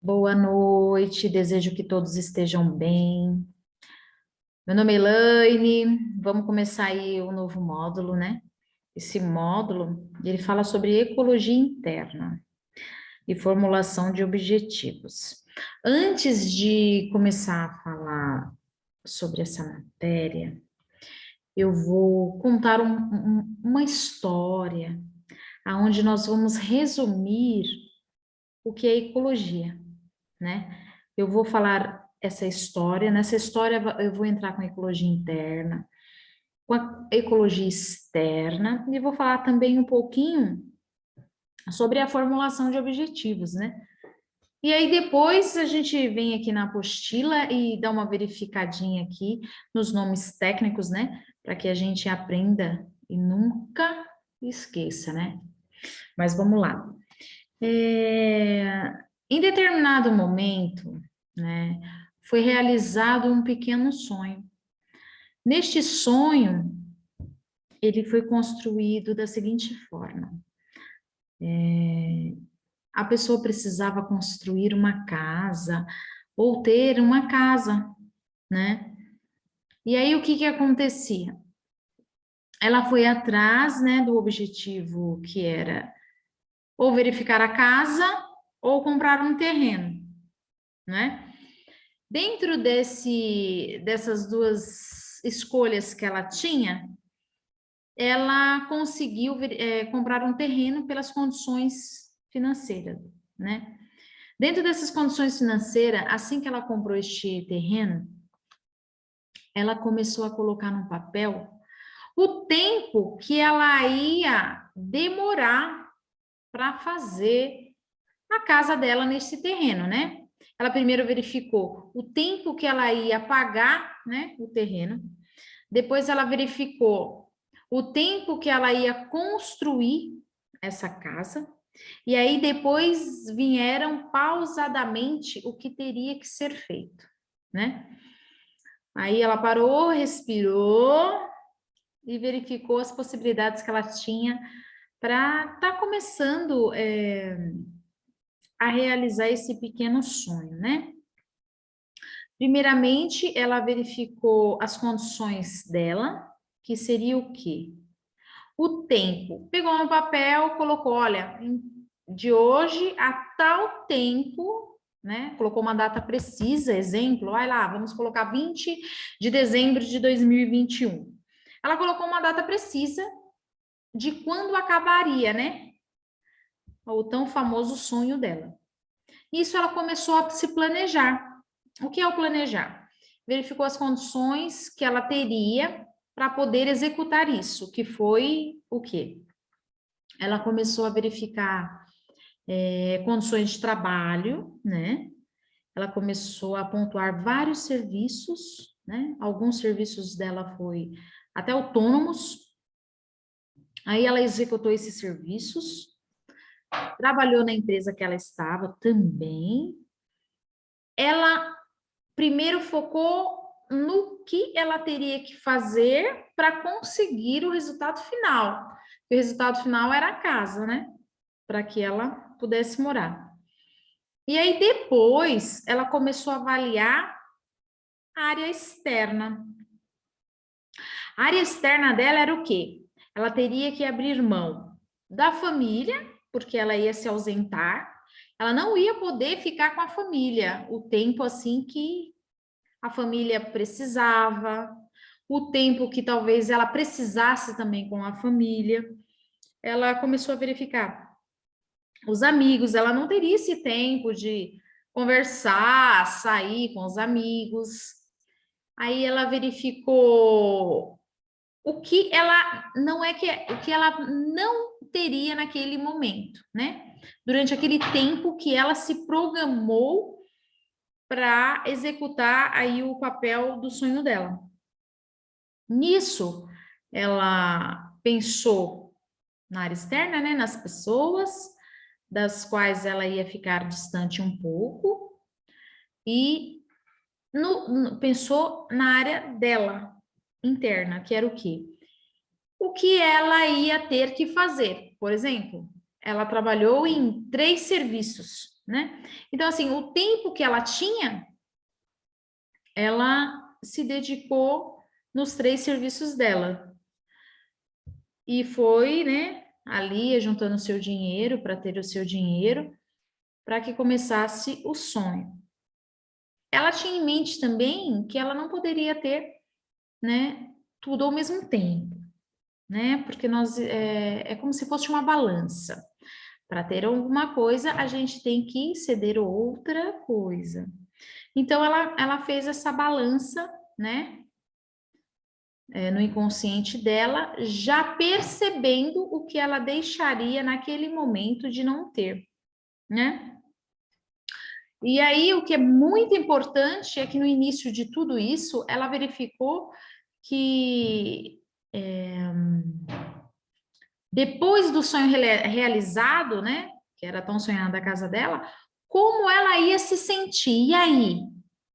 Boa noite, desejo que todos estejam bem. Meu nome é Elaine, vamos começar aí o novo módulo, né? Esse módulo, ele fala sobre ecologia interna e formulação de objetivos. Antes de começar a falar sobre essa matéria, eu vou contar uma história, onde nós vamos resumir o que é ecologia, né? Eu vou falar essa história, nessa história eu vou entrar com a ecologia interna, com a ecologia externa, e vou falar também um pouquinho sobre a formulação de objetivos, né? E aí depois a gente vem aqui na apostila e dá uma verificadinha aqui nos nomes técnicos, né? Para que a gente aprenda e nunca esqueça, né? Mas vamos lá. Em determinado momento, né, foi realizado um pequeno sonho. Neste sonho, ele foi construído da seguinte forma: a pessoa precisava construir uma casa ou ter uma casa, né? E aí o que que acontecia? Ela foi atrás, né, do objetivo que era ou verificar a casa ou comprar um terreno, né? Dentro dessas duas escolhas que ela tinha, ela conseguiu comprar um terreno pelas condições financeiras, né? Dentro dessas condições financeiras, assim que ela comprou este terreno, ela começou a colocar no papel o tempo que ela ia demorar para fazer a casa dela nesse terreno, né? Ela primeiro verificou o tempo que ela ia pagar, né, o terreno. Depois ela verificou o tempo que ela ia construir essa casa. E aí depois vieram pausadamente o que teria que ser feito, né? Aí ela parou, respirou e verificou as possibilidades que ela tinha para estar começando a realizar esse pequeno sonho, né? Primeiramente, ela verificou as condições dela, que seria o quê? O tempo. Pegou no papel, colocou, olha, de hoje a tal tempo, né? Colocou uma data precisa, exemplo, vai lá, vamos colocar 20 de dezembro de 2021. Ela colocou uma data precisa de quando acabaria, né? O tão famoso sonho dela. Isso ela começou a se planejar. O que é o planejar? Verificou as condições que ela teria para poder executar isso, que foi o quê? Ela começou a verificar condições de trabalho, né? Ela começou a pontuar vários serviços, né? Alguns serviços dela foi até autônomos. Aí ela executou esses serviços, trabalhou na empresa que ela estava também. Ela primeiro focou no que ela teria que fazer para conseguir o resultado final. O resultado final era a casa, né? Para que ela pudesse morar. E aí depois ela começou a avaliar a área externa. A área externa dela era o quê? Ela teria que abrir mão da família, porque ela ia se ausentar. Ela não ia poder ficar com a família o tempo assim que a família precisava, o tempo que talvez ela precisasse também com a família. Ela começou a verificar os amigos, ela não teria esse tempo de conversar, sair com os amigos. Aí ela verificou o que ela não é que o que ela não teria naquele momento, né? Durante aquele tempo que ela se programou para executar aí o papel do sonho dela. Nisso, ela pensou na área externa, né, nas pessoas das quais ela ia ficar distante um pouco e pensou na área dela interna, que era o quê? O que ela ia ter que fazer. Por exemplo, ela trabalhou em 3 serviços, né? Então, assim, o tempo que ela tinha, ela se dedicou nos 3 serviços dela. E foi, né, ali juntando o seu dinheiro para ter o seu dinheiro, para que começasse o sonho. Ela tinha em mente também que ela não poderia ter, né, tudo ao mesmo tempo, né? Porque é como se fosse uma balança. Para ter alguma coisa, a gente tem que ceder outra coisa. Então, ela fez essa balança, né? No inconsciente dela, já percebendo o que ela deixaria naquele momento de não ter, né? E aí, o que é muito importante é que no início de tudo isso, ela verificou que depois do sonho realizado, né? Que era tão sonhada a casa dela, como ela ia se sentir? E aí?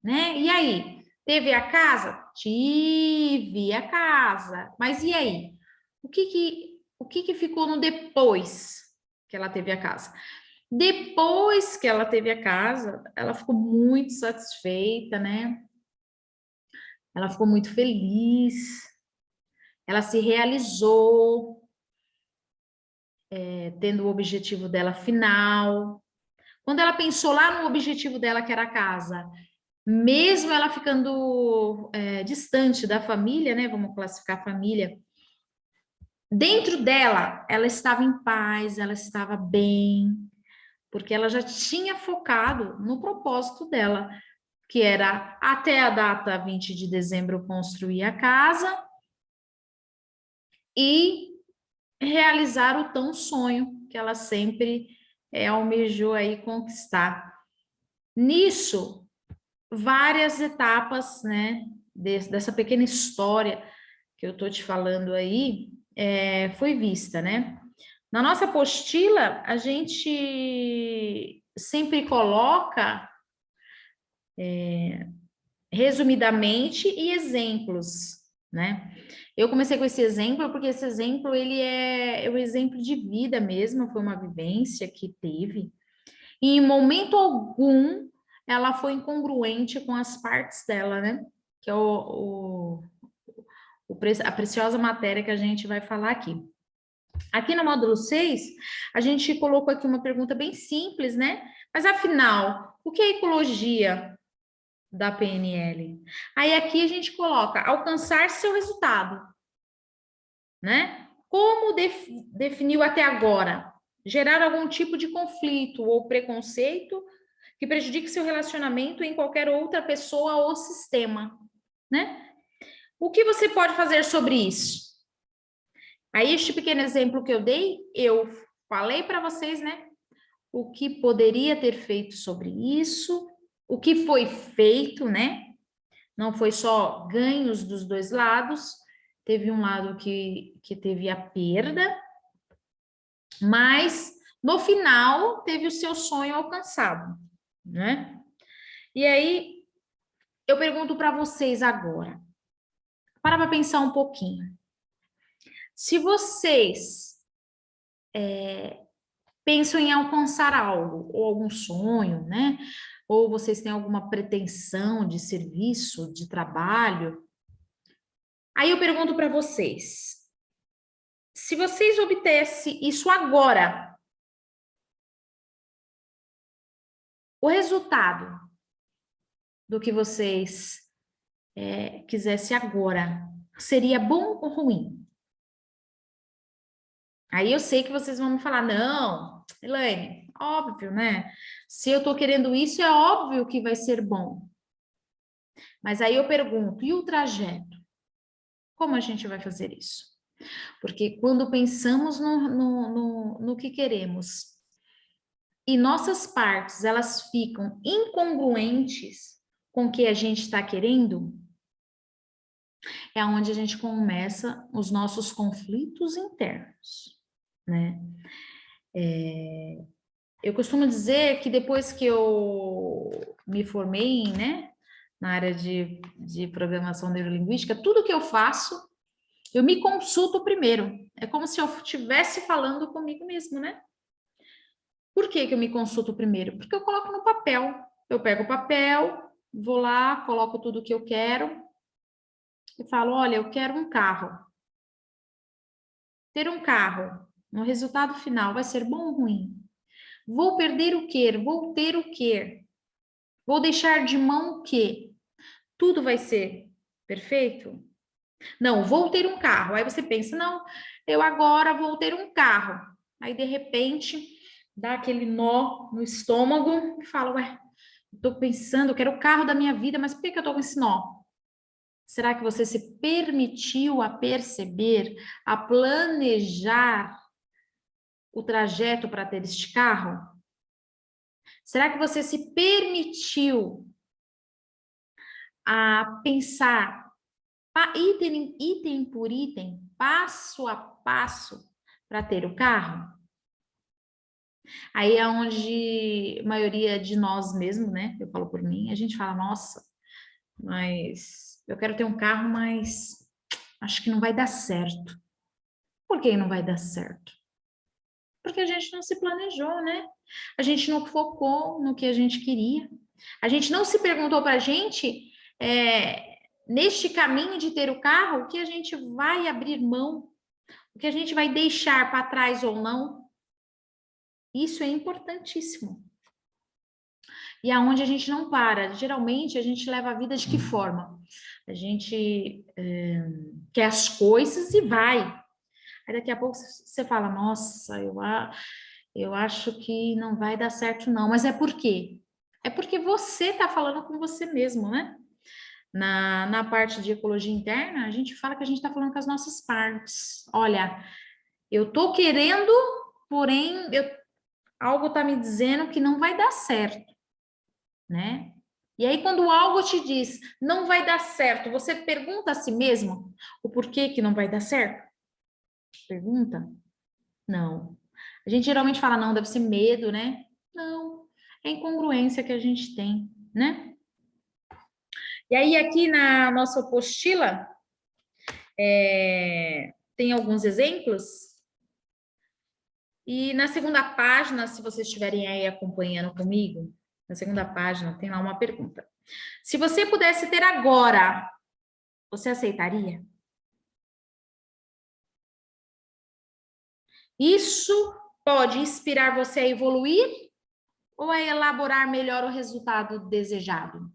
Né? E aí? Teve a casa? Tive a casa. Mas e aí? O que que ficou no depois que ela teve a casa? Depois que ela teve a casa, ela ficou muito satisfeita, né? Ela ficou muito feliz. Ela se realizou, tendo o objetivo dela final. Quando ela pensou lá no objetivo dela, que era a casa, mesmo ela ficando distante da família, né? Vamos classificar a família. Dentro dela, ela estava em paz, ela estava bem, porque ela já tinha focado no propósito dela, que era até a data 20 de dezembro construir a casa e realizar o tão sonho que ela sempre almejou aí conquistar. Nisso, várias etapas, né, dessa pequena história que eu estou te falando aí, foi vista, né? Na nossa apostila, a gente sempre coloca, resumidamente, e exemplos, né? Eu comecei com esse exemplo porque esse exemplo, ele é um exemplo de vida mesmo, foi uma vivência que teve, e em momento algum ela foi incongruente com as partes dela, né? Que é a preciosa matéria que a gente vai falar aqui. Aqui no módulo 6, a gente colocou aqui uma pergunta bem simples, né? Mas afinal, o que é ecologia da PNL? Aí aqui a gente coloca alcançar seu resultado, né? Como definiu até agora? Gerar algum tipo de conflito ou preconceito que prejudique seu relacionamento em qualquer outra pessoa ou sistema, né? O que você pode fazer sobre isso? Aí, este pequeno exemplo que eu dei, eu falei para vocês, né? O que poderia ter feito sobre isso, o que foi feito, né? Não foi só ganhos dos dois lados, teve um lado que teve a perda, mas no final teve o seu sonho alcançado, né? E aí, eu pergunto para vocês agora, para pensar um pouquinho. Se vocês pensam em alcançar algo, ou algum sonho, né? Ou vocês têm alguma pretensão de serviço, de trabalho, aí eu pergunto para vocês, se vocês obtessem isso agora, o resultado do que vocês quisessem agora, seria bom ou ruim? Aí eu sei que vocês vão me falar, não, Elaine, óbvio, né? Se eu tô querendo isso, é óbvio que vai ser bom. Mas aí eu pergunto, e o trajeto? Como a gente vai fazer isso? Porque quando pensamos no que queremos e nossas partes, elas ficam incongruentes com o que a gente está querendo, é onde a gente começa os nossos conflitos internos, né? Eu costumo dizer que depois que eu me formei, né, na área de programação neurolinguística, tudo que eu faço, eu me consulto primeiro. É como se eu estivesse falando comigo mesmo, né? Por que que eu me consulto primeiro? Porque eu coloco no papel. Eu pego o papel, vou lá, coloco tudo que eu quero e falo, olha, eu quero um carro. Ter um carro, no resultado final, vai ser bom ou ruim? Vou perder o quê? Vou ter o quê? Vou deixar de mão o quê? Tudo vai ser perfeito? Não, vou ter um carro. Aí você pensa, não, eu agora vou ter um carro. Aí, de repente, dá aquele nó no estômago e fala, ué, eu tô pensando, eu quero o carro da minha vida, mas por que que eu tô com esse nó? Será que você se permitiu a perceber, a planejar o trajeto para ter este carro? Será que você se permitiu a pensar item por item, passo a passo, para ter o carro? Aí é onde a maioria de nós mesmo, né? Eu falo por mim, a gente fala, nossa, mas eu quero ter um carro, mas acho que não vai dar certo. Por que não vai dar certo? Porque a gente não se planejou, né? A gente não focou no que a gente queria. A gente não se perguntou para a gente, neste caminho de ter o carro, o que a gente vai abrir mão, o que a gente vai deixar para trás ou não. Isso é importantíssimo. E aonde a gente não para. Geralmente, a gente leva a vida de que forma? A gente quer as coisas e vai. Aí daqui a pouco você fala, nossa, eu acho que não vai dar certo não. Mas é por quê? É porque você está falando com você mesmo, né? Na parte de ecologia interna, a gente fala que a gente está falando com as nossas partes. Olha, eu estou querendo, porém, algo está me dizendo que não vai dar certo, né? E aí, quando algo te diz não vai dar certo, você pergunta a si mesmo o porquê que não vai dar certo? Pergunta? Não. A gente geralmente fala, não, deve ser medo, né? Não, é incongruência que a gente tem, né? E aí, aqui na nossa apostila, tem alguns exemplos. E na segunda página, se vocês estiverem aí acompanhando comigo, na segunda página tem lá uma pergunta. Se você pudesse ter agora, você aceitaria? Isso pode inspirar você a evoluir ou a elaborar melhor o resultado desejado?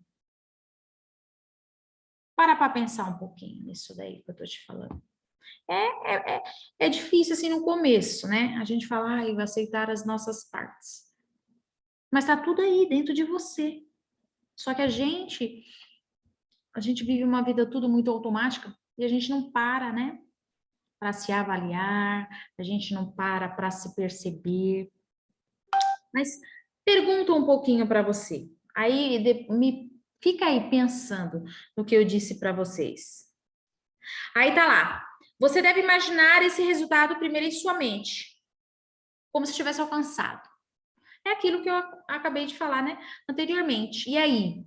Para pensar um pouquinho nisso daí que eu tô te falando. É difícil assim no começo, né? A gente fala, ai, vai aceitar as nossas partes. Mas tá tudo aí dentro de você. Só que a gente vive uma vida tudo muito automática e a gente não para, né? Para se avaliar, a gente não para se perceber. Mas pergunto um pouquinho para você. Aí me fica aí pensando no que eu disse para vocês. Aí tá lá. Você deve imaginar esse resultado primeiro em sua mente, como se tivesse alcançado. É aquilo que eu acabei de falar, né, anteriormente. E aí?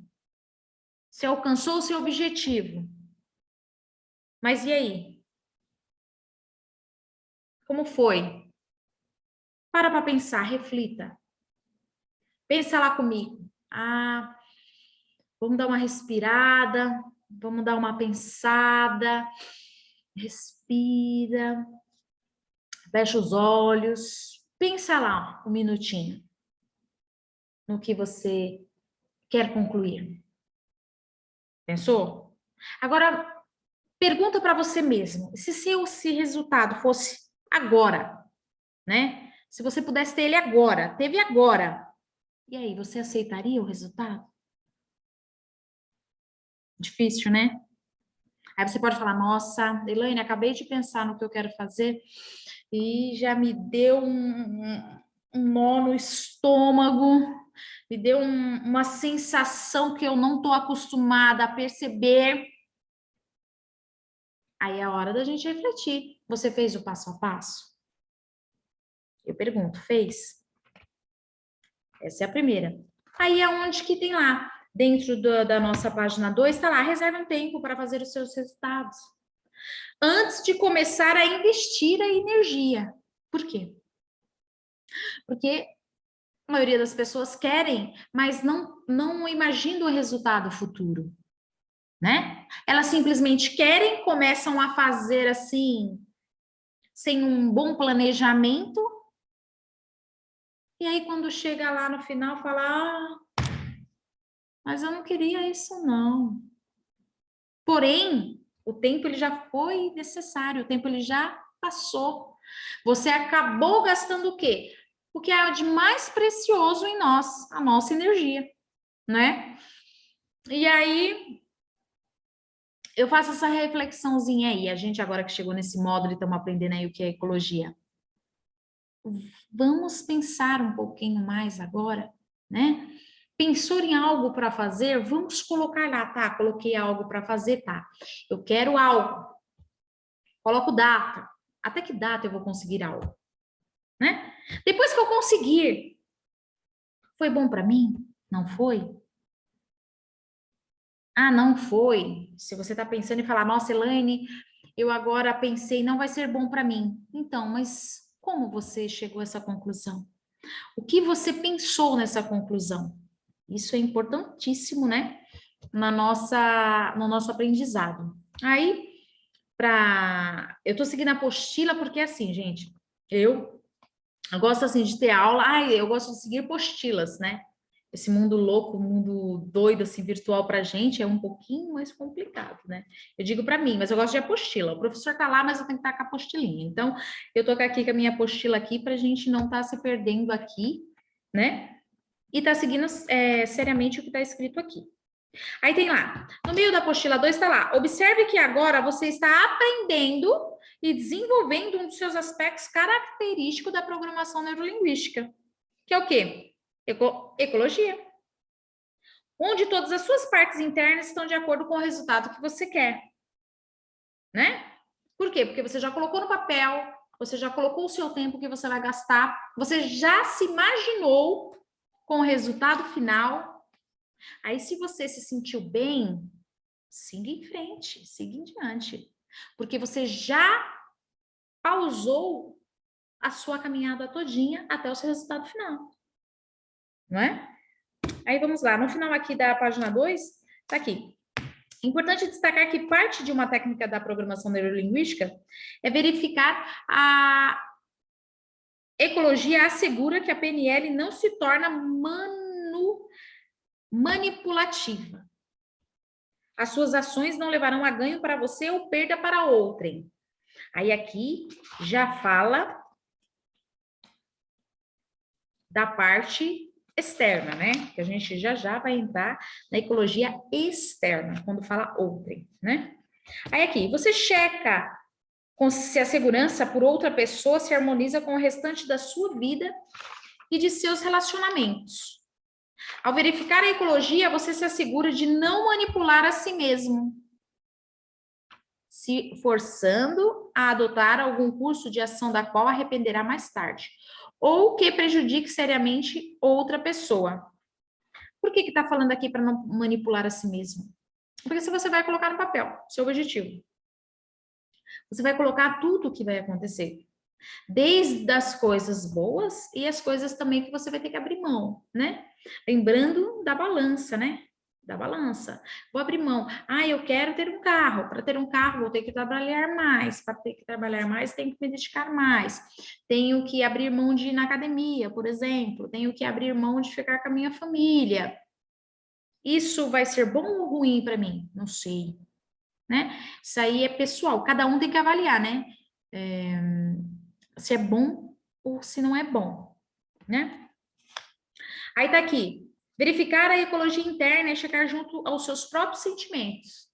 Você alcançou o seu objetivo. Mas e aí? Como foi? Para pensar, reflita. Pensa lá comigo. Ah, vamos dar uma respirada, vamos dar uma pensada. Respira, fecha os olhos, pensa lá um minutinho no que você quer concluir. Pensou? Agora, pergunta para você mesmo, se esse resultado fosse agora, né? Se você pudesse ter ele agora, teve agora, e aí, você aceitaria o resultado? Difícil, né? Aí você pode falar, nossa, Elaine, acabei de pensar no que eu quero fazer e já me deu um nó no estômago, me deu uma sensação que eu não estou acostumada a perceber. Aí é a hora da gente refletir. Você fez o passo a passo? Eu pergunto, fez? Essa é a primeira. Aí é onde que tem lá, dentro da nossa página 2, está lá, reserva um tempo para fazer os seus resultados. Antes de começar a investir a energia. Por quê? Porque A maioria das pessoas querem, mas não imaginam o resultado futuro, né? Elas simplesmente querem, começam a fazer assim, sem um bom planejamento, e aí quando chega lá no final, fala, mas eu não queria isso não. Porém, o tempo ele já foi necessário, o tempo ele já passou. Você acabou gastando o quê? O que é de mais precioso em nós, a nossa energia, né? E aí, eu faço essa reflexãozinha aí, a gente agora que chegou nesse módulo e estamos aprendendo aí o que é ecologia. Vamos pensar um pouquinho mais agora, né? Pensou em algo para fazer? Vamos colocar lá, tá? Coloquei algo para fazer, tá? Eu quero algo. Coloco data. Até que data eu vou conseguir algo, né? Depois que eu conseguir, foi bom para mim? Não foi? Ah, não foi. Se você está pensando em falar, nossa, Elaine, eu agora pensei, não vai ser bom para mim. Então, mas como você chegou a essa conclusão? O que você pensou nessa conclusão? Isso é importantíssimo, né? No nosso aprendizado. Aí, eu tô seguindo a apostila porque assim, gente, eu gosto assim de ter aula, eu gosto de seguir apostilas, né? Esse mundo louco, mundo doido assim virtual pra gente é um pouquinho mais complicado, né? Eu digo para mim, mas eu gosto de apostila. O professor tá lá, mas eu tenho que estar com a apostilinha. Então, eu tô aqui com a minha apostila aqui pra gente não estar se perdendo aqui, né? E tá seguindo seriamente o que tá escrito aqui. Aí tem lá, no meio da apostila 2 está lá, observe que agora você está aprendendo e desenvolvendo um dos seus aspectos característicos da programação neurolinguística, que é o quê? Ecologia. Onde todas as suas partes internas estão de acordo com o resultado que você quer, né? Por quê? Porque você já colocou no papel, você já colocou o seu tempo que você vai gastar, você já se imaginou com o resultado final. Aí, se você se sentiu bem, siga em frente, siga em diante. Porque você já pausou a sua caminhada todinha até o seu resultado final. Não é? Aí vamos lá, no final aqui da página 2, tá aqui. Importante destacar que parte de uma técnica da programação neurolinguística é verificar a ecologia assegura que a PNL não se torna manipulativa. As suas ações não levarão a ganho para você ou perda para outrem. Aí aqui já fala da parte externa, né? Que a gente já vai entrar na ecologia externa, quando fala outrem, né? Aí aqui, você checa se a segurança por outra pessoa se harmoniza com o restante da sua vida e de seus relacionamentos. Ao verificar a ecologia, você se assegura de não manipular a si mesmo, se forçando a adotar algum curso de ação da qual arrependerá mais tarde, ou que prejudique seriamente outra pessoa. Por que está falando aqui para não manipular a si mesmo? Porque se você vai colocar no papel seu objetivo, você vai colocar tudo o que vai acontecer, desde as coisas boas e as coisas também que você vai ter que abrir mão, né? Lembrando da balança, né? Da balança. Vou abrir mão. Eu quero ter um carro. Para ter um carro, vou ter que trabalhar mais. Para ter que trabalhar mais, tenho que me dedicar mais. Tenho que abrir mão de ir na academia, por exemplo. Tenho que abrir mão de ficar com a minha família. Isso vai ser bom ou ruim para mim? Não sei, né? Isso aí é pessoal. Cada um tem que avaliar, né? Se é bom ou se não é bom, né? Aí tá aqui. Verificar a ecologia interna e checar junto aos seus próprios sentimentos.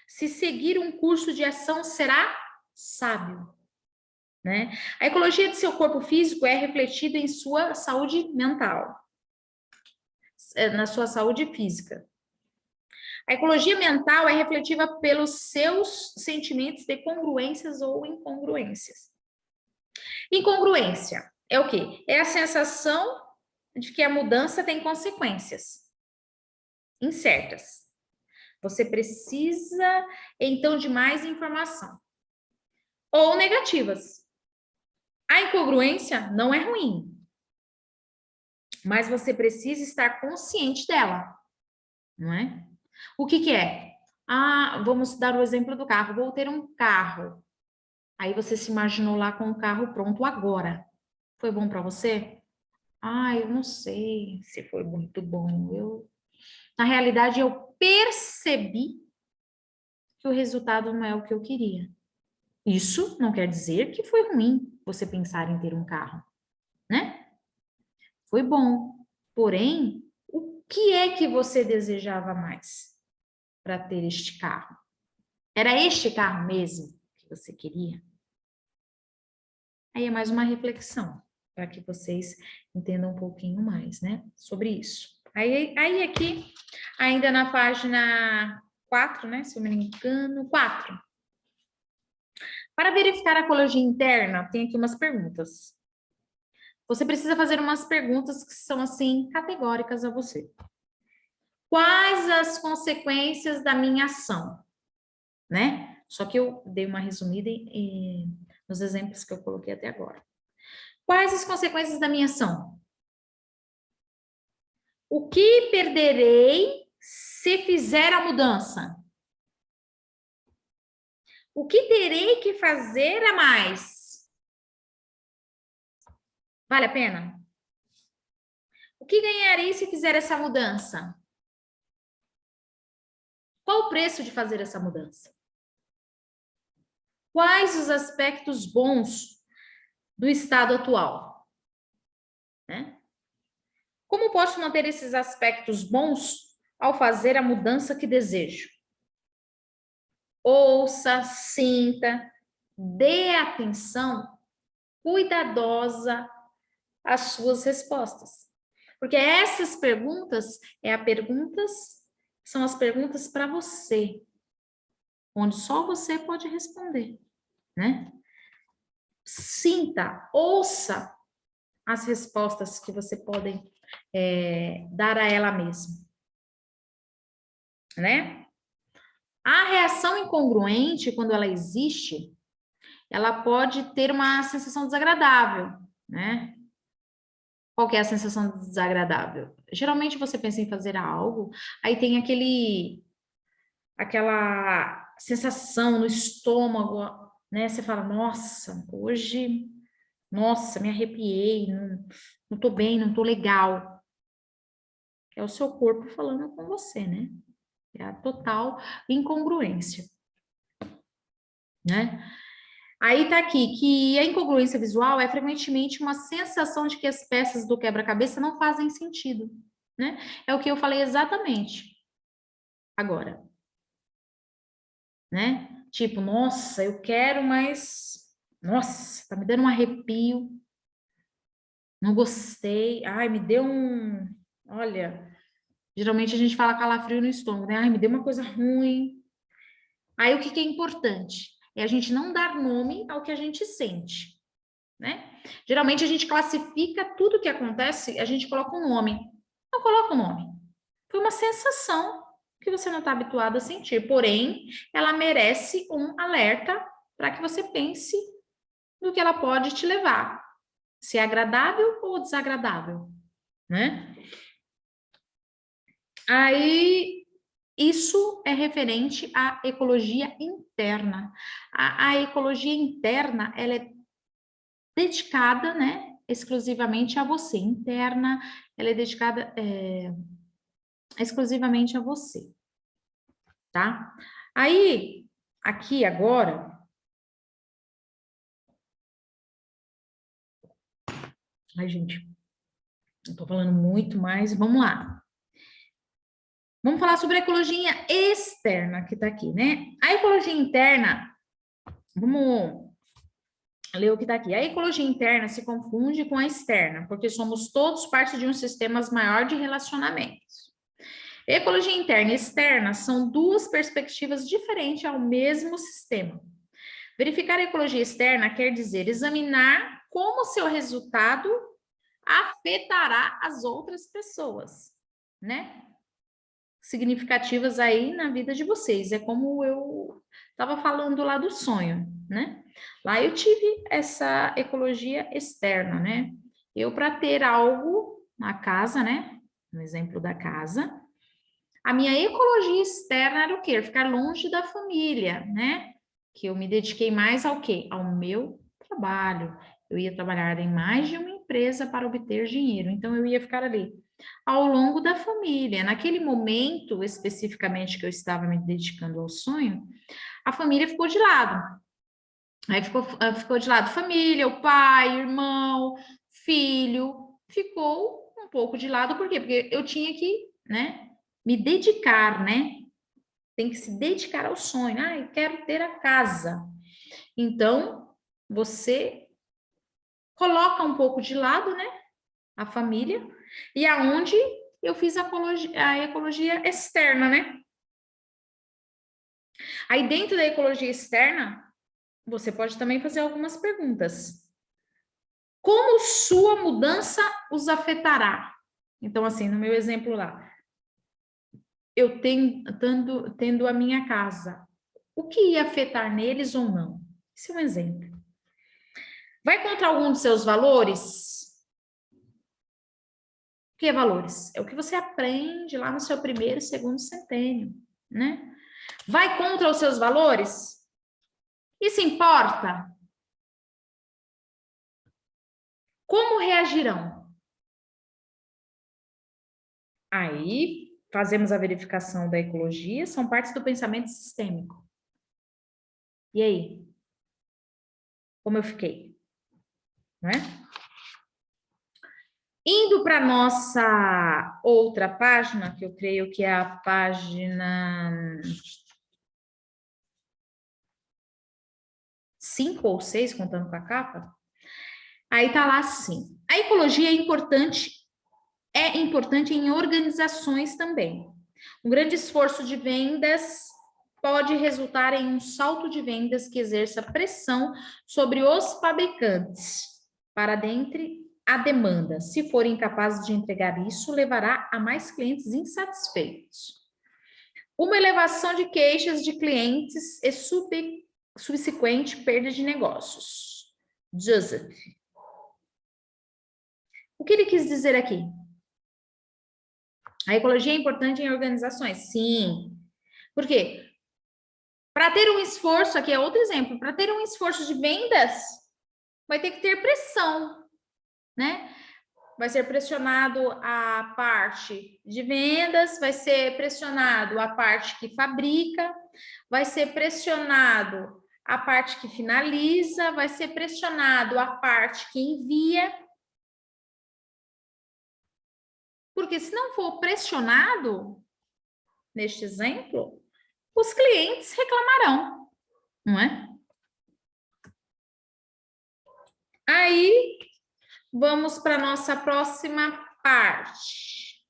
Se seguir um curso de ação, será sábio, né? A ecologia de seu corpo físico é refletida em sua saúde mental, na sua saúde física. A ecologia mental é refletiva pelos seus sentimentos de congruências ou incongruências. Incongruência é o quê? É a sensação de que a mudança tem consequências incertas. Você precisa, então, de mais informação. Ou negativas. A incongruência não é ruim. mas você precisa estar consciente dela, não é? O que que é? Ah, vamos dar o exemplo do carro. Vou ter um carro. Aí você se imaginou lá com o carro pronto agora. Foi bom para você? Ah, eu não sei se foi muito bom. Na realidade, eu percebi que o resultado não é o que eu queria. Isso não quer dizer que foi ruim você pensar em ter um carro, né? Foi bom. Porém, o que é que você desejava mais para ter este carro? Era este carro mesmo que você queria? Aí é mais uma reflexão, para que vocês entendam um pouquinho mais, né, sobre isso. Aí aqui, ainda na página 4, né, se eu não me engano, 4. Para verificar a ecologia interna, tem aqui umas perguntas. Você precisa fazer umas perguntas que são, assim, categóricas a você. Quais as consequências da minha ação? Né? Só que eu dei uma resumida nos exemplos que eu coloquei até agora. Quais as consequências da minha ação? O que perderei se fizer a mudança? O que terei que fazer a mais? Vale a pena? O que ganharei se fizer essa mudança? Qual o preço de fazer essa mudança? Quais os aspectos bons do estado atual? Né? Como posso manter esses aspectos bons ao fazer a mudança que desejo? Ouça, sinta, dê atenção cuidadosa às suas respostas. Porque essas perguntas são as perguntas para você, onde só você pode responder, né? Sinta, ouça as respostas que você pode dar a ela mesma, né? A reação incongruente, quando ela existe, ela pode ter uma sensação desagradável, né? Qual que é a sensação desagradável? Geralmente você pensa em fazer algo, aí tem aquela sensação no estômago, né? Você fala, nossa, hoje, nossa, me arrepiei, não tô bem, não tô legal. É o seu corpo falando com você, né? É a total incongruência, né? Aí tá aqui que a incongruência visual é frequentemente uma sensação de que as peças do quebra-cabeça não fazem sentido, né? É o que eu falei exatamente agora, né? Tipo, nossa, eu quero, mas nossa, tá me dando um arrepio. Não gostei. Ai, me deu um, olha, geralmente a gente fala calafrio no estômago, né? Ai, me deu uma coisa ruim. Aí o que que é importante? É a gente não dar nome ao que a gente sente, né? Geralmente a gente classifica tudo que acontece, a gente coloca um nome. Não coloca um nome. Foi uma sensação que você não está habituado a sentir, porém, ela merece um alerta para que você pense no que ela pode te levar, se é agradável ou desagradável, né? Aí, isso é referente à ecologia interna. A ecologia interna, ela é dedicada, né, exclusivamente a você. Interna, ela é dedicada exclusivamente a você, tá? Aí, aqui agora, ai, gente, eu tô falando muito mais, vamos lá. Vamos falar sobre a ecologia externa que tá aqui, né? A ecologia interna, vamos ler o que tá aqui. A ecologia interna se confunde com a externa, porque somos todos parte de um sistema maior de relacionamentos. Ecologia interna e externa são duas perspectivas diferentes ao mesmo sistema. Verificar a ecologia externa quer dizer examinar como seu resultado afetará as outras pessoas, né? Significativas aí na vida de vocês. É como eu estava falando lá do sonho, né? Lá eu tive essa ecologia externa, né? Eu, para ter algo, na casa, né? No exemplo da casa. A minha ecologia externa era o quê? Ficar longe da família, né? Que eu me dediquei mais ao quê? Ao meu trabalho. Eu ia trabalhar em mais de uma empresa para obter dinheiro. Então, eu ia ficar ali ao longo da família. Naquele momento, especificamente, que eu estava me dedicando ao sonho, a família ficou de lado. Aí ficou de lado família, o pai, irmão, filho. Ficou um pouco de lado, por quê? Porque eu tinha que, né, me dedicar, né? Tem que se dedicar ao sonho. Ah, eu quero ter a casa. Então, você coloca um pouco de lado, né? A família. E aonde eu fiz a ecologia externa, né? Aí, dentro da ecologia externa, você pode também fazer algumas perguntas. Como sua mudança os afetará? Então, assim, no meu exemplo lá, eu tendo a minha casa, o que ia afetar neles ou não? Esse é um exemplo. Vai contra algum dos seus valores? O que é valores? É o que você aprende lá no seu primeiro, segundo centênio, né? Vai contra os seus valores? Isso importa? Como reagirão? Aí, fazemos a verificação da ecologia, são partes do pensamento sistêmico. E aí? Como eu fiquei? Não é? Indo para a nossa outra página, que eu creio que é a página 5 ou 6, contando com a capa, aí tá lá assim. A ecologia é importante em organizações também. Um grande esforço de vendas pode resultar em um salto de vendas que exerça pressão sobre os fabricantes para dentro a demanda. Se forem incapazes de entregar isso, levará a mais clientes insatisfeitos. Uma elevação de queixas de clientes e subsequente perda de negócios. Joseph. O que ele quis dizer aqui? A ecologia é importante em organizações? Sim. Por quê? Para ter um esforço, aqui é outro exemplo, para ter um esforço de vendas, vai ter que ter pressão, né? Vai ser pressionado a parte de vendas, vai ser pressionado a parte que fabrica, vai ser pressionado a parte que finaliza, vai ser pressionado a parte que envia. Porque se não for pressionado, neste exemplo, os clientes reclamarão, não é? Aí, vamos para a nossa próxima parte,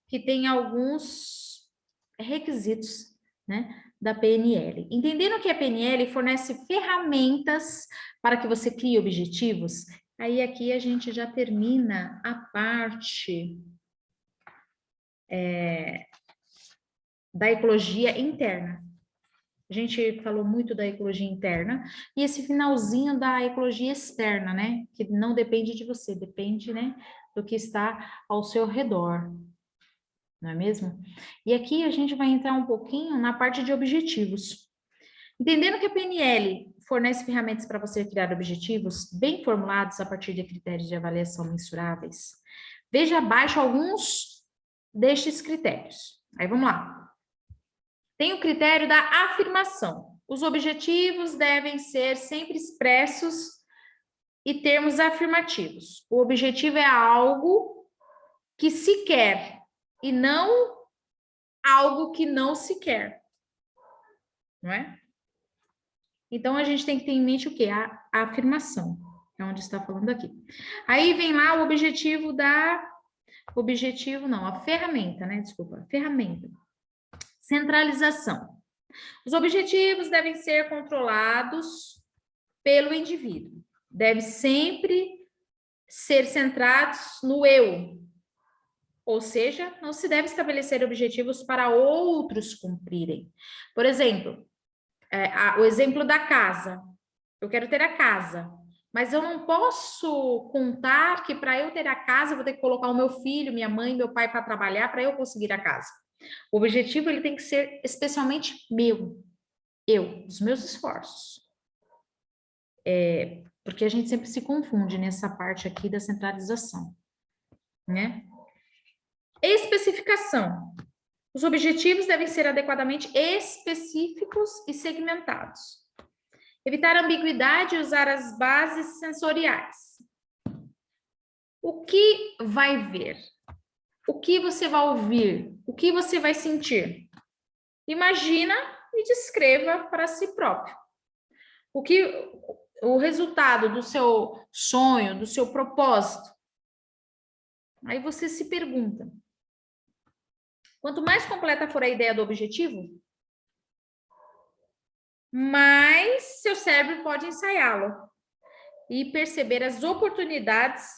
que tem alguns requisitos, né, da PNL. Entendendo que a PNL fornece ferramentas para que você crie objetivos, aí aqui a gente já termina a parte da ecologia interna. A gente falou muito da ecologia interna e esse finalzinho da ecologia externa, né? Que não depende de você, depende, né, do que está ao seu redor, não é mesmo? E aqui a gente vai entrar um pouquinho na parte de objetivos. Entendendo que a PNL fornece ferramentas para você criar objetivos bem formulados a partir de critérios de avaliação mensuráveis, veja abaixo alguns destes critérios. Aí vamos lá. Tem o critério da afirmação. Os objetivos devem ser sempre expressos e termos afirmativos. O objetivo é algo que se quer e não algo que não se quer, não é? Então, a gente tem que ter em mente o quê? A afirmação, é onde está falando aqui. Aí vem lá o objetivo a ferramenta, né? Desculpa, ferramenta. Centralização. Os objetivos devem ser controlados pelo indivíduo. Deve sempre ser centrados no eu. Ou seja, não se deve estabelecer objetivos para outros cumprirem. Por exemplo, o exemplo da casa. Eu quero ter a casa. Mas eu não posso contar que para eu ter a casa, eu vou ter que colocar o meu filho, minha mãe, meu pai para trabalhar para eu conseguir a casa. O objetivo ele tem que ser especialmente meu, os meus esforços. Porque a gente sempre se confunde nessa parte aqui da centralização, né? Especificação. Os objetivos devem ser adequadamente específicos e segmentados. Evitar ambiguidade e usar as bases sensoriais. O que vai ver? O que você vai ouvir? O que você vai sentir? Imagina e descreva para si próprio. O resultado do seu sonho, do seu propósito. Aí você se pergunta: quanto mais completa for a ideia do objetivo, mais seu cérebro pode ensaiá-lo e perceber as oportunidades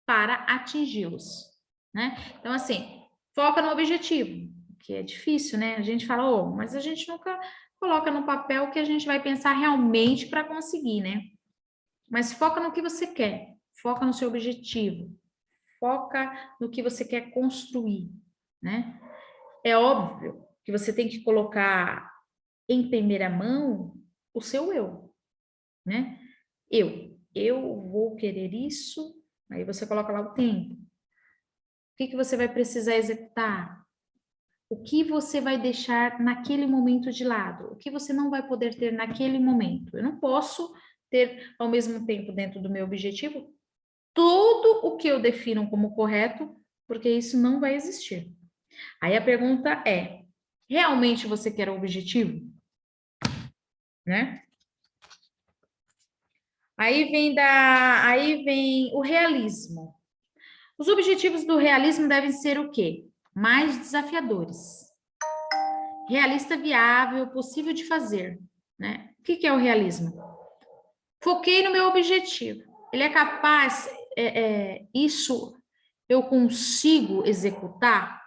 para atingi-los, né? Então, assim, foca no objetivo, que é difícil, né? A gente fala, oh, mas a gente nunca coloca no papel o que a gente vai pensar realmente para conseguir, né? Mas foca no que você quer, foca no seu objetivo, foca no que você quer construir, né? É óbvio que você tem que colocar em primeira mão o seu eu, né? Eu vou querer isso, aí você coloca lá o tempo. O que você vai precisar executar? O que você vai deixar naquele momento de lado? O que você não vai poder ter naquele momento? Eu não posso ter ao mesmo tempo dentro do meu objetivo tudo o que eu defino como correto, porque isso não vai existir. Aí a pergunta é: realmente você quer o objetivo? Né? Aí vem o realismo. Os objetivos do realismo devem ser o quê? Mais desafiadores. Realista, viável, possível de fazer, né? O que é o realismo? Foquei no meu objetivo. Ele é capaz, isso eu consigo executar?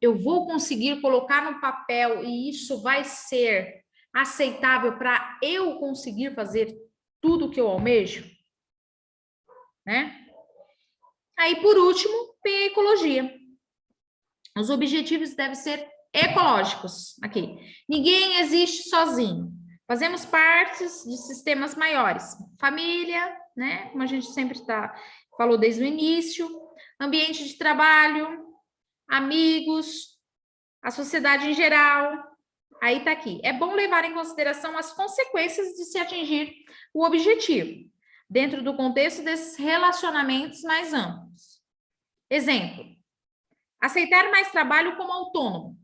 Eu vou conseguir colocar no papel e isso vai ser aceitável para eu conseguir fazer tudo o que eu almejo? Né? Aí, por último, tem a ecologia. Os objetivos devem ser ecológicos. Aqui. Ninguém existe sozinho. Fazemos partes de sistemas maiores. Família, né? Como a gente sempre falou desde o início. Ambiente de trabalho, amigos, a sociedade em geral. Aí tá aqui. É bom levar em consideração as consequências de se atingir o objetivo, dentro do contexto desses relacionamentos mais amplos. Exemplo: aceitar mais trabalho como autônomo.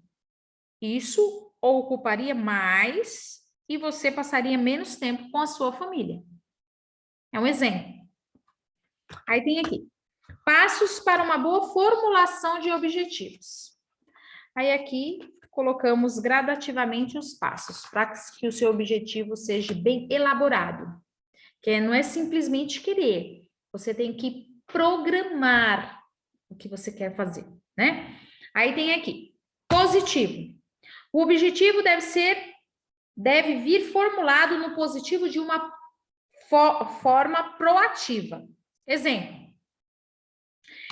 Isso ocuparia mais e você passaria menos tempo com a sua família. É um exemplo. Aí tem aqui: passos para uma boa formulação de objetivos. Aí aqui colocamos gradativamente os passos para que o seu objetivo seja bem elaborado. Que não é simplesmente querer, você tem que programar o que você quer fazer, né? Aí tem aqui: positivo. O objetivo deve vir formulado no positivo de uma forma proativa. Exemplo: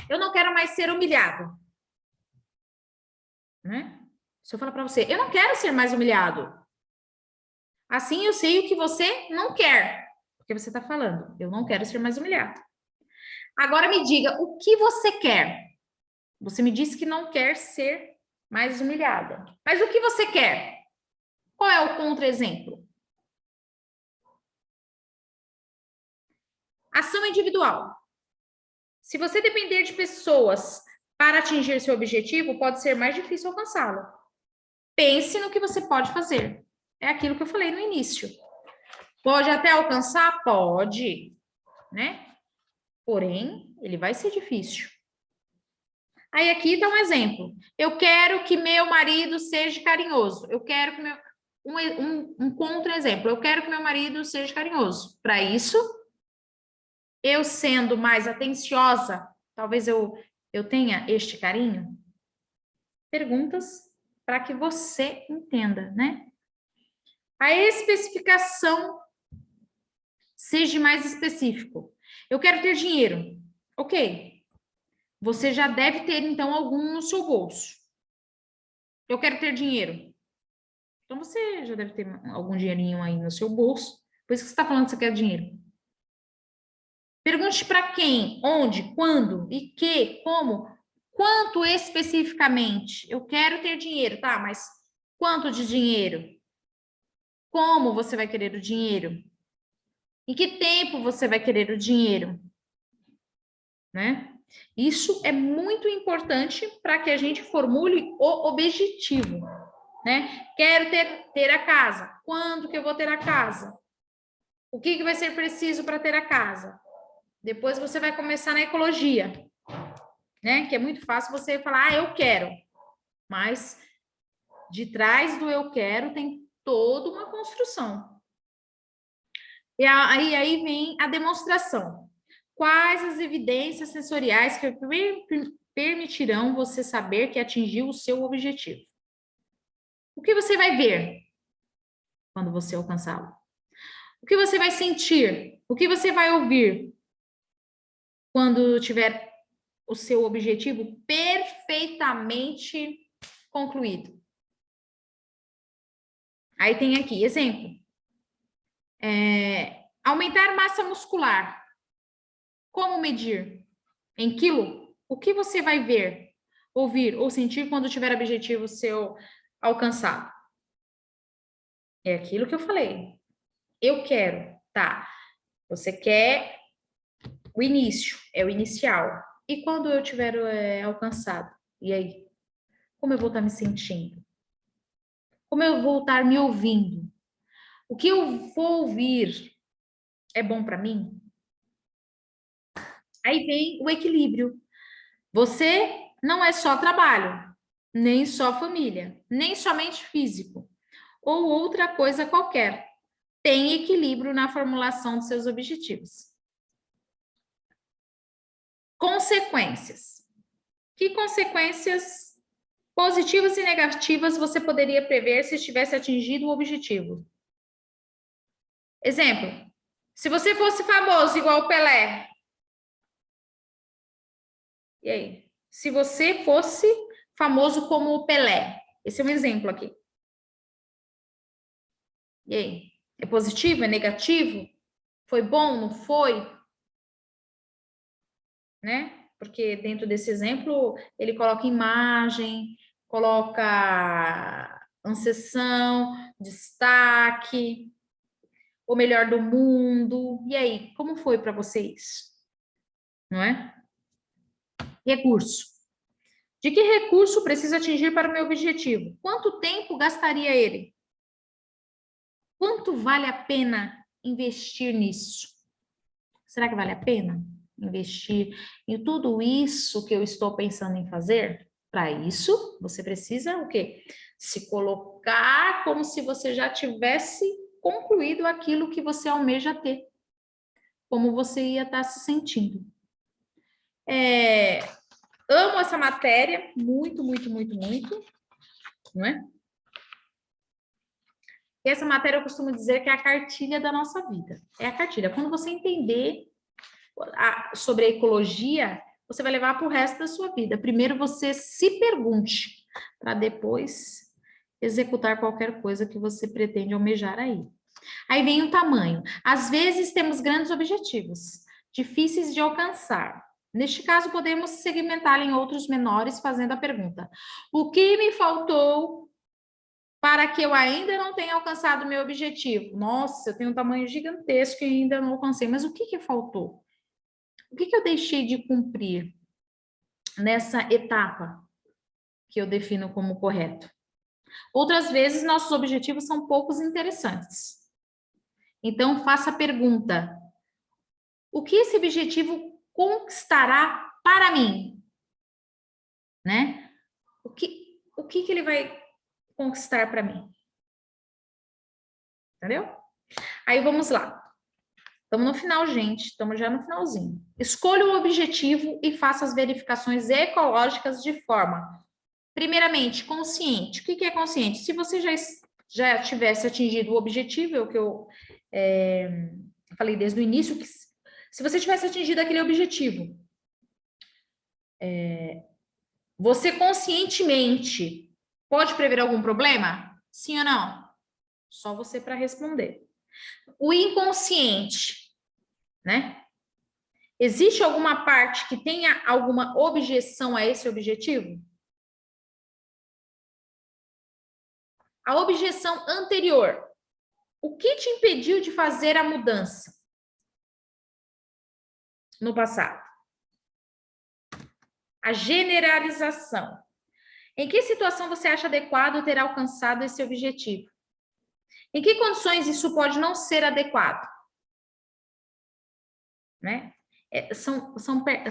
eu não quero mais ser humilhado. Né? Se eu falar para você, eu não quero ser mais humilhado. Assim eu sei o que você não quer. Porque você está falando, eu não quero ser mais humilhado. Agora me diga, o que você quer? Você me disse que não quer ser mais humilhada. Mas o que você quer? Qual é o contra-exemplo? Ação individual. Se você depender de pessoas para atingir seu objetivo, pode ser mais difícil alcançá-lo. Pense no que você pode fazer. É aquilo que eu falei no início. Pode até alcançar? Pode, né? Porém, ele vai ser difícil. Aí aqui está um exemplo. Eu quero que meu marido seja carinhoso. Eu quero que um contra-exemplo. Eu quero que meu marido seja carinhoso. Para isso, eu sendo mais atenciosa, talvez eu tenha este carinho. Perguntas para que você entenda, né? A especificação Seja mais específico. Eu quero ter dinheiro. Ok. Você já deve ter, então, algum no seu bolso. Eu quero ter dinheiro. Então, você já deve ter algum dinheirinho aí no seu bolso. Por isso que você está falando que você quer dinheiro. Pergunte para quem, onde, quando e que, como, quanto especificamente. Eu quero ter dinheiro, tá? Mas quanto de dinheiro? Como você vai querer o dinheiro? Em que tempo você vai querer o dinheiro? Né? Isso é muito importante para que a gente formule o objetivo, né? Quero ter a casa. Quando que eu vou ter a casa? O que vai ser preciso para ter a casa? Depois você vai começar na ecologia, né? Que é muito fácil você falar, ah, eu quero. Mas de trás do eu quero tem toda uma construção. E aí vem a demonstração. Quais as evidências sensoriais que permitirão você saber que atingiu o seu objetivo? O que você vai ver quando você alcançá-lo? O que você vai sentir? O que você vai ouvir quando tiver o seu objetivo perfeitamente concluído? Aí tem aqui, exemplo. Aumentar massa muscular. Como medir? Em quilo? O que você vai ver, ouvir ou sentir quando tiver objetivo seu alcançado? É aquilo que eu falei. Eu quero, tá? Você quer o início, é o inicial. E quando eu tiver alcançado? E aí? Como eu vou estar me sentindo? Como eu vou estar me ouvindo? O que eu vou ouvir é bom para mim? Aí vem o equilíbrio. Você não é só trabalho, nem só família, nem somente físico, ou outra coisa qualquer. Tem equilíbrio na formulação dos seus objetivos. Consequências. Que consequências positivas e negativas você poderia prever se tivesse atingido o objetivo? Exemplo, se você fosse famoso igual o Pelé, e aí? Se você fosse famoso como o Pelé, esse é um exemplo aqui. E aí? É positivo? É negativo? Foi bom? Não foi? Né? Porque dentro desse exemplo, ele coloca imagem, coloca acessão, destaque, o melhor do mundo. E aí, como foi para vocês? Não é? Recurso. De que recurso preciso atingir para o meu objetivo? Quanto tempo gastaria ele? Quanto vale a pena investir nisso? Será que vale a pena investir em tudo isso que eu estou pensando em fazer? Para isso, você precisa o quê? Se colocar como se você já tivesse concluído aquilo que você almeja ter. Como você ia estar se sentindo. Amo essa matéria, muito, muito, muito, muito, não é? E essa matéria eu costumo dizer que é a cartilha da nossa vida. É a cartilha. Quando você entender sobre a ecologia, você vai levar para o resto da sua vida. Primeiro você se pergunte, para depois executar qualquer coisa que você pretende almejar aí. Aí vem o tamanho. Às vezes temos grandes objetivos, difíceis de alcançar. Neste caso, podemos segmentar em outros menores, fazendo a pergunta: o que me faltou para que eu ainda não tenha alcançado o meu objetivo? Nossa, eu tenho um tamanho gigantesco e ainda não alcancei, mas o que faltou? O que eu deixei de cumprir nessa etapa que eu defino como correto? Outras vezes, nossos objetivos são poucos interessantes. Então, faça a pergunta: o que esse objetivo conquistará para mim? Né? O que ele vai conquistar para mim? Entendeu? Aí, vamos lá. Estamos no final, gente. Estamos já no finalzinho. Escolha o objetivo e faça as verificações ecológicas de forma, primeiramente, consciente. O que é consciente? Se você já tivesse atingido o objetivo, é o que eu Eu falei desde o início que se você tivesse atingido aquele objetivo, você conscientemente pode prever algum problema? Sim ou não? Só você para responder. O inconsciente, né? Existe alguma parte que tenha alguma objeção a esse objetivo? A objeção anterior. O que te impediu de fazer a mudança no passado? A generalização. Em que situação você acha adequado ter alcançado esse objetivo? Em que condições isso pode não ser adequado? Né?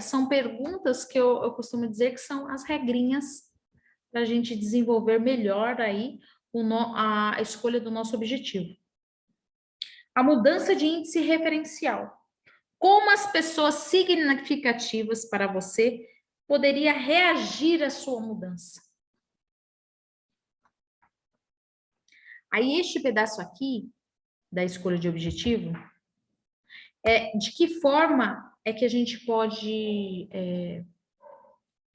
São perguntas que eu costumo dizer que são as regrinhas para a gente desenvolver melhor aí a escolha do nosso objetivo. A mudança de índice referencial. Como as pessoas significativas para você poderia reagir à sua mudança? Aí este pedaço aqui da escolha de objetivo de que forma é que a gente pode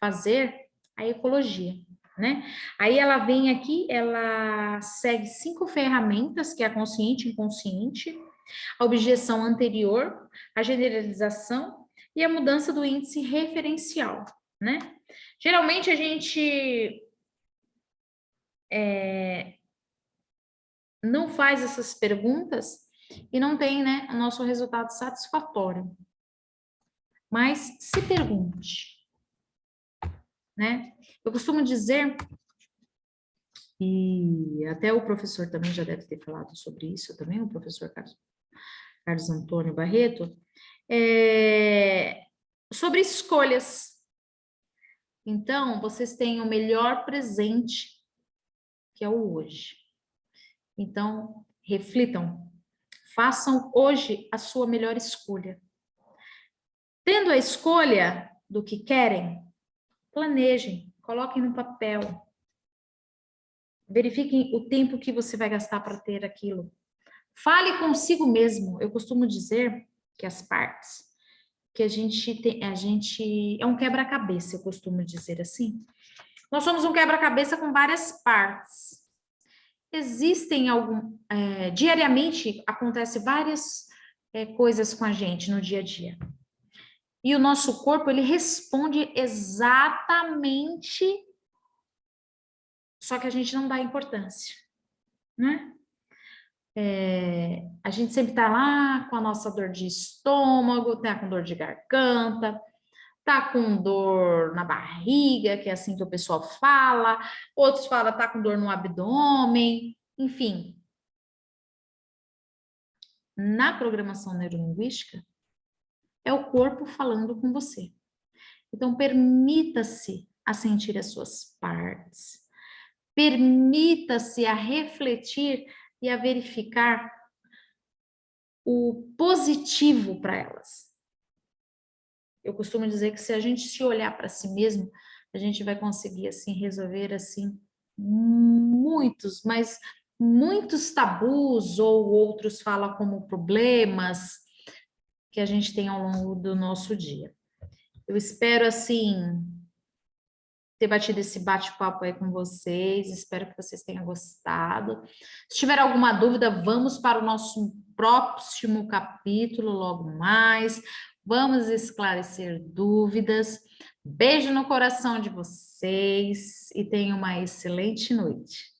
fazer a ecologia, né? Aí ela vem aqui, ela segue 5 ferramentas, que é a consciente, inconsciente, a objeção anterior, a generalização e a mudança do índice referencial, né? Geralmente a gente não faz essas perguntas e não tem, né, o nosso resultado satisfatório. Mas se pergunte, né? Eu costumo dizer, e até o professor também já deve ter falado sobre isso também, o professor Carlos Antônio Barreto, sobre escolhas. Então, vocês têm o melhor presente, que é o hoje. Então, reflitam, façam hoje a sua melhor escolha. Tendo a escolha do que querem, planejem, coloquem no papel. Verifiquem o tempo que você vai gastar para ter aquilo. Fale consigo mesmo. Eu costumo dizer que as partes, que a gente é um quebra-cabeça, eu costumo dizer assim. Nós somos um quebra-cabeça com várias partes. Existem diariamente acontece várias coisas com a gente no dia a dia. E o nosso corpo, ele responde exatamente, só que a gente não dá importância, né? A gente sempre tá lá com a nossa dor de estômago, tá com dor de garganta, tá com dor na barriga, que é assim que o pessoal fala, outros falam tá com dor no abdômen, enfim. Na programação neurolinguística, é o corpo falando com você. Então, permita-se a sentir as suas partes, permita-se a refletir e a verificar o positivo para elas. Eu costumo dizer que se a gente se olhar para si mesmo, a gente vai conseguir assim resolver assim muitos tabus ou outros falam como problemas que a gente tem ao longo do nosso dia. Eu espero assim ter batido esse bate-papo aí com vocês, espero que vocês tenham gostado. Se tiver alguma dúvida, vamos para o nosso próximo capítulo logo mais. Vamos esclarecer dúvidas. Beijo no coração de vocês e tenham uma excelente noite.